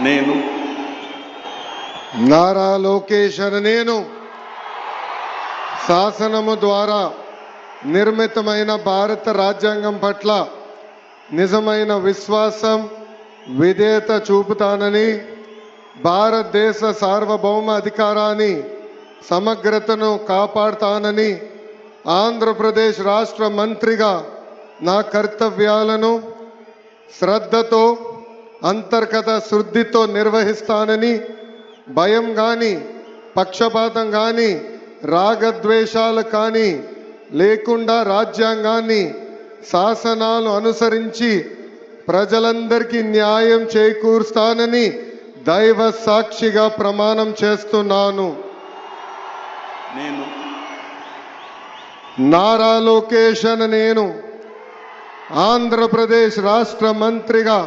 నేను నారా లోకేష్ అనే నేను శాసనము ద్వారా నిర్మితమైన భారత రాజ్యాంగం పట్ల నిజమైన విశ్వాసం విధేయత చూపుతానని, భారతదేశ సార్వభౌమ అధికారాన్ని సమగ్రతను కాపాడుతానని, ఆంధ్రప్రదేశ్ రాష్ట్ర మంత్రిగా నా కర్తవ్యాలను శ్రద్ధతో అంతర్గత శుద్ధితో నిర్వహిస్తానని, భయం కానీ పక్షపాతం కానీ రాగద్వేషాలు కానీ లేకుండా రాజ్యాంగాన్ని శాసనాలు అనుసరించి ప్రజలందరికీ న్యాయం చేకూరుస్తానని దైవ సాక్షిగా ప్రమాణం చేస్తున్నాను. నేను నారా లోకేష్ అనే నేను ఆంధ్రప్రదేశ్ రాష్ట్ర మంత్రిగా